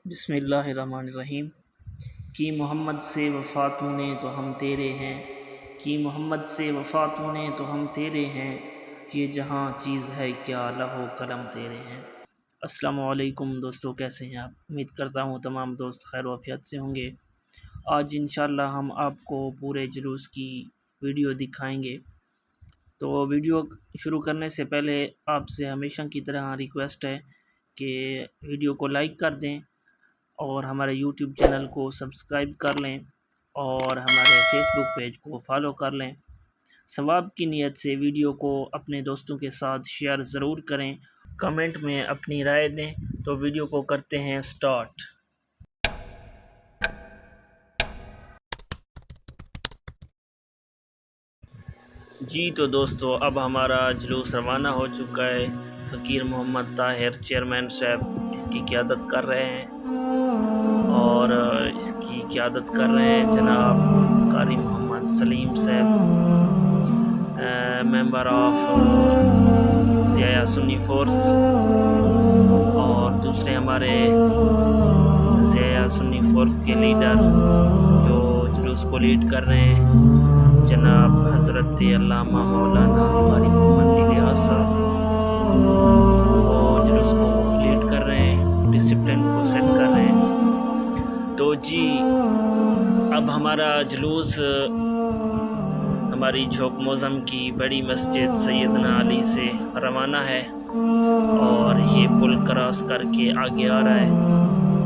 بسم اللہ الرحمن الرحیم۔ کی محمد سے وفا تو نے تو ہم تیرے ہیں، کی محمد سے وفا تو نے تو ہم تیرے ہیں، یہ جہاں چیز ہے کیا لوح و قلم تیرے ہیں۔ السلام علیکم دوستو، کیسے ہیں آپ؟ امید کرتا ہوں تمام دوست خیر و عافیت سے ہوں گے۔ آج انشاءاللہ ہم آپ کو پورے جلوس کی ویڈیو دکھائیں گے۔ تو ویڈیو شروع کرنے سے پہلے آپ سے ہمیشہ کی طرح ریکویسٹ ہے کہ ویڈیو کو لائک کر دیں اور ہمارے یوٹیوب چینل کو سبسکرائب کر لیں اور ہمارے فیس بک پیج کو فالو کر لیں۔ ثواب کی نیت سے ویڈیو کو اپنے دوستوں کے ساتھ شیئر ضرور کریں، کمنٹ میں اپنی رائے دیں۔ تو ویڈیو کو کرتے ہیں سٹارٹ۔ جی تو دوستو، اب ہمارا جلوس روانہ ہو چکا ہے۔ فقیر محمد طاہر چیئرمین صاحب اس کی قیادت کر رہے ہیں اور اس کی قیادت کر رہے ہیں جناب قاری محمد سلیم صاحب، member of Zia Sunni force, اور دوسرے ہمارے ضیاء سنی فورس کے لیڈر جو جلوس کو لیڈ کر رہے ہیں جناب حضرت علامہ مولانا قاری محمد الیاس صاحب، وہ جلوس کو لیڈ کر رہے ہیں، ڈسپلن کو سیٹ کر رہے ہیں۔ تو جی اب ہمارا جلوس ہماری جھوک موزم کی بڑی مسجد سیدنا علی سے روانہ ہے اور یہ پل کراس کر کے آگے آ رہا ہے۔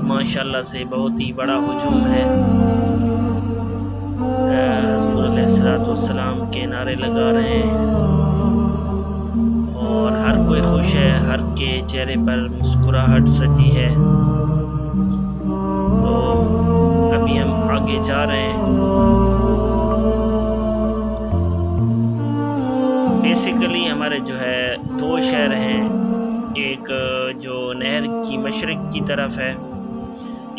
ماشاءاللہ سے بہت ہی بڑا ہجوم ہے، حضور علیہ السلام کے نعرے لگا رہے ہیں اور ہر کوئی خوش ہے، ہر کے چہرے پر مسکراہٹ سجی ہے۔ تو ابھی ہم آگے جا رہے ہیں۔ بیسیکلی ہمارے جو ہے دو شہر ہیں، ایک جو نہر کی مشرق کی طرف ہے،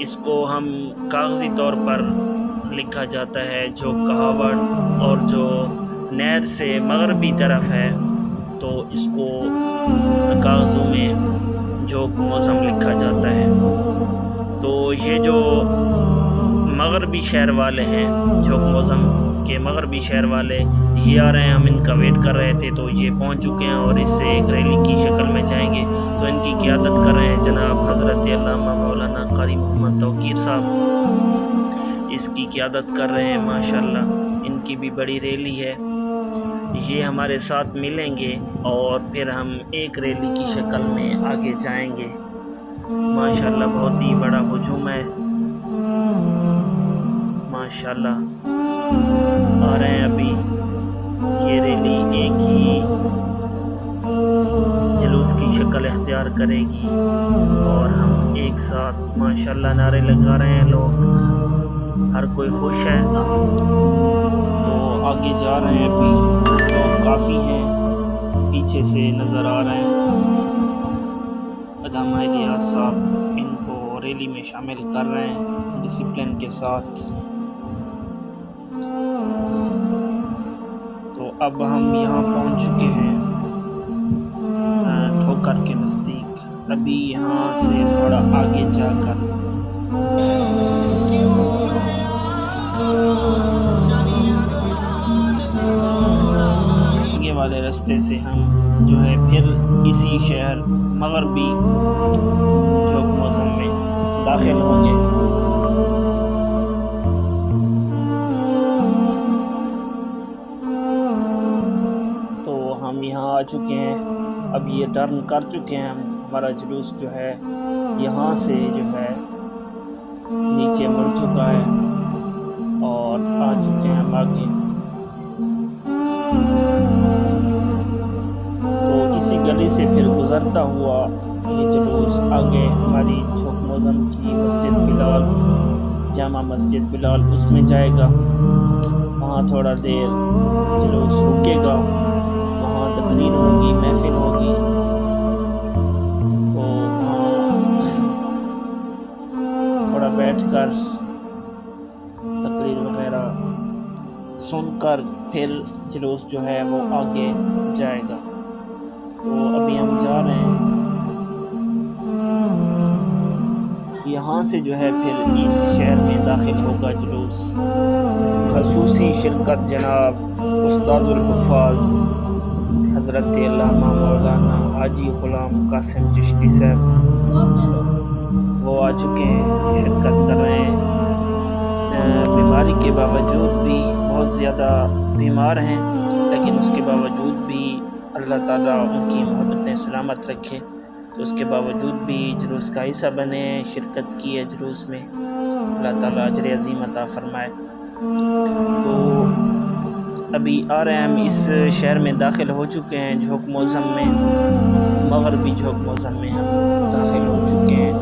اس کو ہم کاغذی طور پر لکھا جاتا ہے جو کہاوڑ، اور جو نہر سے مغربی طرف ہے تو اس کو کاغذوں میں جھوک موزم لکھا جاتا ہے۔ تو یہ جو مغربی شہر والے ہیں، جھوک موزم کے مغربی شہر والے یہ آ رہے ہیں، ہم ان کا ویٹ کر رہے تھے تو یہ پہنچ چکے ہیں اور اس سے ایک ریلی کی شکل میں جائیں گے۔ تو ان کی قیادت کر رہے ہیں جناب حضرت علامہ مولانا قاری محمد توقیر صاحب، اس کی قیادت کر رہے ہیں۔ ماشاءاللہ ان کی بھی بڑی ریلی ہے، یہ ہمارے ساتھ ملیں گے اور پھر ہم ایک ریلی کی شکل میں آگے جائیں گے۔ ماشاءاللہ بہت ہی بڑا ہجوم ہے، ماشاءاللہ آ رہے ہیں۔ ابھی یہ ریلی ایک ہی جلوس کی شکل اختیار کرے گی اور ہم ایک ساتھ ماشاءاللہ نعرے لگا رہے ہیں، لوگ ہر کوئی خوش ہے۔ تو آگے جا رہے ہیں، ابھی لوگ کافی ہیں، پیچھے سے نظر آ رہے ہیں۔ علامہ الیاس صاحب ان کو ریلی میں شامل کر رہے ہیں ڈسپلن کے ساتھ۔ تو اب ہم یہاں پہنچ چکے ہیں ٹھوکر کے نزدیک۔ ابھی یہاں سے تھوڑا آگے جا کر آگے والے راستے سے ہم جو ہے پھر اسی شہر مغربی جھوک موزم میں داخل ہوں گے۔ تو ہم یہاں آ چکے ہیں، اب یہ ٹرن کر چکے ہیں ہم، ہمارا جلوس جو ہے یہاں سے جو ہے نیچے مڑ چکا ہے اور آ چکے ہیں ہم آگے۔ تو اسی گلی سے پھر گزرتا ہوا یہ جلوس آگے ہماری جھوک موزم کی مسجد بلال، جامع مسجد بلال، اس میں جائے گا۔ وہاں تھوڑا دیر جلوس رکے گا، وہاں تقریر ہوگی، محفل ہوگی، تو وہاں تھوڑا بیٹھ کر تقریر وغیرہ سن کر پھر جلوس جو ہے وہ آگے جائے گا۔ تو ابھی ہم جا رہے ہیں، یہاں سے جو ہے پھر اس شہر میں داخل ہوگا جلوس۔ خصوصی شرکت جناب استاذ الحفاظ حضرت علامہ مولانا حاجی غلام قاسم چشتی صاحب، وہ آ چکے ہیں، شرکت کر رہے ہیں۔ بیماری کے باوجود بھی بہت زیادہ بیمار ہیں، لیکن اس کے باوجود بھی اللہ تعالیٰ ان کی محبتیں سلامت رکھے، تو اس کے باوجود بھی جلوس کا حصہ بنے، شرکت کی ہے جلوس میں، اللہ تعالیٰ اجر عظیم عطا فرمائے۔ تو ابھی آ رہے ہیں، ہم اس شہر میں داخل ہو چکے ہیں، جھوک موزم میں، مغربی جھوک موزم میں ہم داخل ہو چکے ہیں۔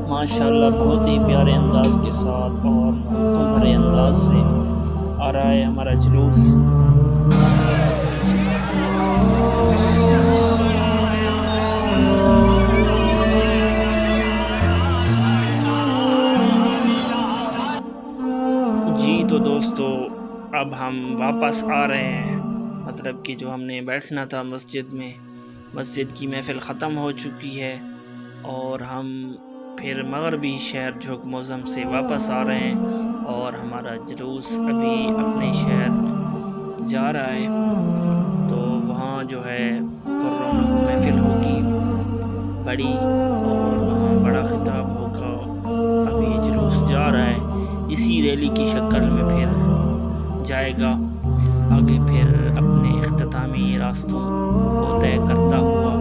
ماشاءاللہ بہت ہی پیارے انداز کے ساتھ اور محبتوں بھرے انداز سے آ رہا ہے ہمارا جلوس۔ جی تو دوستو، اب ہم واپس آ رہے ہیں، مطلب کہ جو ہم نے بیٹھنا تھا مسجد میں، مسجد کی محفل ختم ہو چکی ہے اور ہم پھر مغربی شہر جھوک موزم سے واپس آ رہے ہیں، اور ہمارا جلوس ابھی اپنے شہر جا رہا ہے۔ تو وہاں جو ہے پررونق محفل ہوگی بڑی، اور وہاں بڑا خطاب ہوگا۔ ابھی جلوس جا رہا ہے، اسی ریلی کی شکل میں پھر جائے گا آگے، پھر اپنے اختتامی راستوں کو طے کرتا ہوا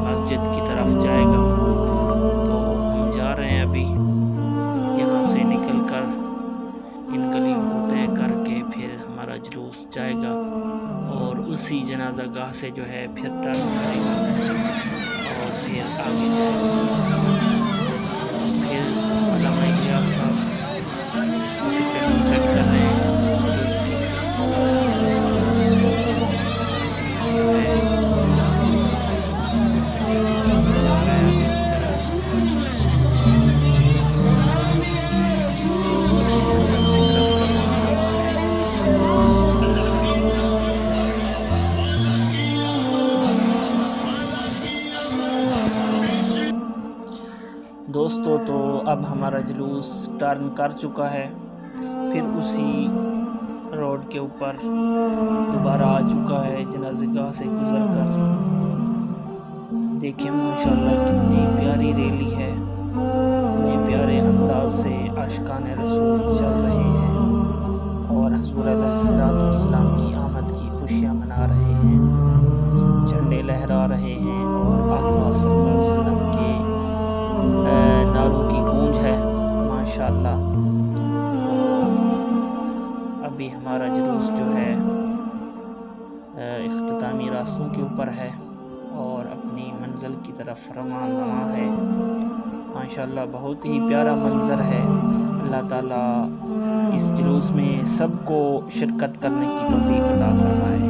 مسجد کی طرف جائے گا۔ تو ہم جا رہے ہیں ابھی یہاں سے نکل کر، ان گلیوں کو طے کر کے پھر ہمارا جلوس جائے گا، اور اسی جنازہ گاہ سے جو ہے پھر ٹرن کرے گا اور پھر آگے جائے گا۔ پھر علامہ الیاس صاحب اسے پھر سیٹ کر رہے ہیں جلوس کی۔ دوستو تو اب ہمارا جلوس ٹرن کر چکا ہے، پھر اسی روڈ کے اوپر دوبارہ آ چکا ہے جنازہ گاہ سے گزر کر۔ دیکھیں ماشاءاللہ کتنی پیاری ریلی ہے، اتنے پیارے انداز سے عاشقان رسول چل رہے ہیں اور حضور علیہ السلام کی آمد کی خوشیاں منا رہے ہیں، جھنڈے لہرا رہے ہیں، اور آقا صلی اللہ علیہ وسلم کے نعروں کی گونج ہے ماشاءاللہ۔ تو ابھی ہمارا جلوس جو ہے اختتامی راستوں کے اوپر ہے اور اپنی منزل کی طرف رواں ہے ماشاءاللہ۔ بہت ہی پیارا منظر ہے، اللہ تعالیٰ اس جلوس میں سب کو شرکت کرنے کی توفیق عطا فرمائے،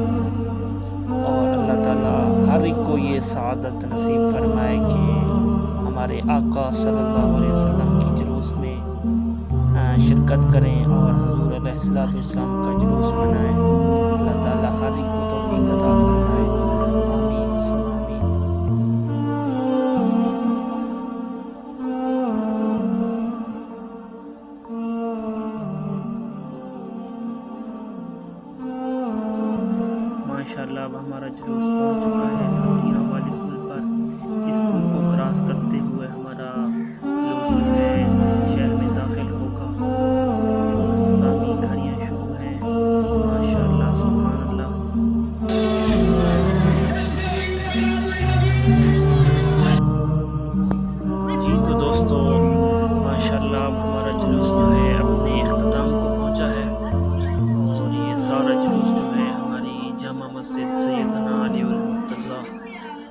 اور اللہ تعالیٰ ہر ایک کو یہ سعادت نصیب فرمائے کہ ہمارے آقا صلی اللہ علیہ وسلم کی جلوس میں شرکت کریں اور حضور علیہ السلام کا جلوس منائیں۔ اللہ تعالیٰ ہر ایک کو توفیق عطا فرمائے، آمین ثم آمین۔ ماشاءاللہ اب ہمارا جلوس پہنچ چکا ہے فقیروں والی پل پر۔ اس پل کو کراس کرتے ہوئے ہمارا جلوس جو ہے شہر میں داخل ہوگا، اختتامی گھڑیاں شروع ہیں ماشاءاللہ سبحان اللہ۔ جی تو دوستو ماشاءاللہ اب ہمارا جلوس جو ہے اپنے اختتام کو پہنچا ہے، اور یہ سارا جلوس جو ہے ہماری جامع مسجد سیدنا علی المرتضیٰ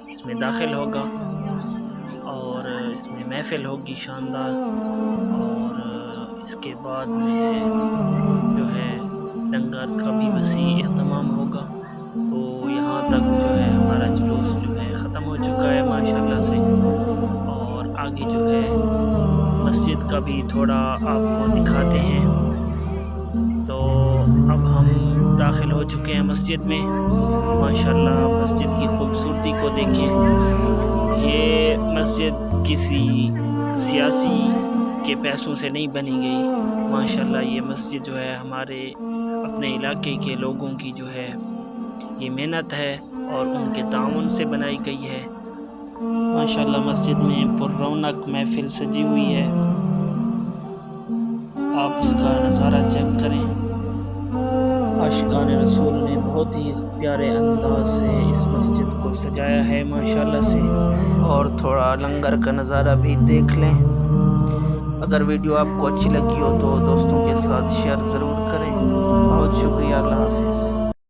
اس میں داخل ہوگا، اور اس میں محفل ہوگی شاندار، اور اس کے بعد میں جو ہے لنگر کا بھی وسیع اہتمام ہوگا۔ تو یہاں تک جو ہے ہمارا جلوس جو ہے ختم ہو چکا ہے ماشاءاللہ سے، اور آگے جو ہے مسجد کا بھی تھوڑا آپ کو دکھاتے ہیں۔ تو اب ہم داخل ہو چکے ہیں مسجد میں ماشاءاللہ۔ مسجد کی خوبصورتی کو دیکھیں، یہ مسجد کسی سیاسی کے پیسوں سے نہیں بنی گئی۔ ماشاءاللہ یہ مسجد جو ہے ہمارے اپنے علاقے کے لوگوں کی جو ہے یہ محنت ہے اور ان کے تعاون سے بنائی گئی ہے۔ ماشاءاللہ مسجد میں پر رونق محفل سجی ہوئی ہے، آپ اس کا نظارہ چیک کریں۔ عاشقان رسول نے بہت ہی پیارے انداز سے اس مسجد کو سجایا ہے ماشاءاللہ سے، اور تھوڑا لنگر کا نظارہ بھی دیکھ لیں۔ اگر ویڈیو آپ کو اچھی لگی ہو تو دوستوں کے ساتھ شیئر ضرور کریں۔ بہت شکریہ، اللہ حافظ۔